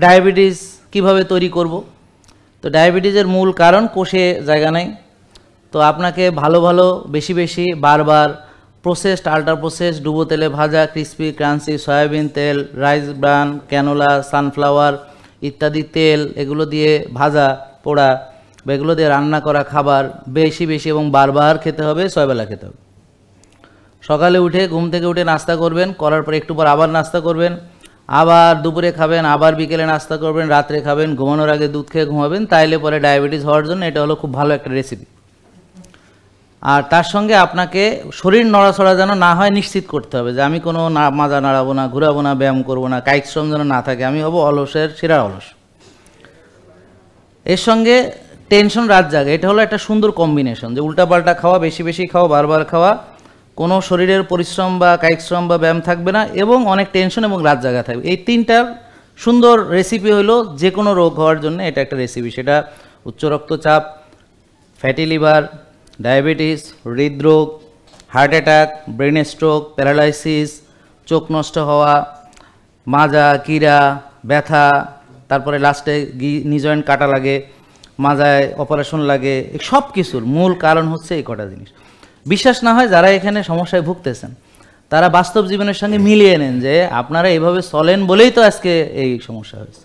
Diabetes কিভাবে তৈরি করব। তো ডায়াবেটিসের মূল কারণ কোষে জায়গা নেই। তো আপনাকে ভালো ভালো বেশি বেশি বারবার প্রসেসড, আল্ট্রা প্রসেস, ডুবো তেলে ভাজা, ক্রিস্পি ক্রাঞ্চি সয়াবিন তেল, রাইস ব্রান, ক্যানোলা, সানফ্লাওয়ার ইত্যাদি তেল, এগুলো দিয়ে ভাজা পোড়া বা এগুলো দিয়ে রান্না করা খাবার বেশি বেশি এবং বারবার খেতে হবে, 6 বেলা খেতে হবে। সকালে উঠে ঘুম থেকে উঠে নাস্তা করবেন, করার পর একটু পর আবার নাস্তা করবেন, আবার দুপুরে খাবেন, আবার বিকেলে নাস্তা করবেন, রাত্রে খাবেন, ঘুমানোর আগে দুধ খেয়ে ঘুমাবেন। তাইলে পরে ডায়াবেটিস হওয়ার জন্য এটা হলো খুব ভালো একটা রেসিপি। আর তার সঙ্গে আপনাকে শরীর নড়াচড়া যেন না হয় নিশ্চিত করতে হবে, যে আমি কোনো মাজা নাড়াবো না, ঘুরাবো না, ব্যায়াম করবো না, কায়িক শ্রম যেন না থাকে, আমি হবো অলসের সেরা অলস। এর সঙ্গে টেনশন রাত জাগে, এটা হলো একটা সুন্দর কম্বিনেশন, যে উল্টাপাল্টা খাওয়া, বেশি বেশি খাওয়া, বারবার খাওয়া, কোনো শরীরের পরিশ্রম বা কায়িক শ্রম বা ব্যায়াম থাকবে না এবং অনেক টেনশন এবং রাত জাগা থাকবে। এই তিনটার সুন্দর রেসিপি হলো যে কোনো রোগ হওয়ার জন্য এটা একটা রেসিপি। সেটা উচ্চ রক্তচাপ, ফ্যাটি লিভার, ডায়াবেটিস, হৃদরোগ, heart attack, brain stroke, paralysis, চোখ নষ্ট হওয়া, মাজা, কিরা, ব্যথা, তারপরে লাস্টে নি জয়েন্ট কাটা লাগে, মাজায় অপারেশন লাগে, সব কিছুর মূল কারণ হচ্ছে এই কটা জিনিস। বিশ্বাস না হয় যারা এখানে সমস্যায় ভুগতেছেন তারা বাস্তব জীবনের সঙ্গে মিলিয়ে নেন, যে আপনারা এইভাবে চলেন বলেই তো আজকে এই সমস্যা হয়েছে।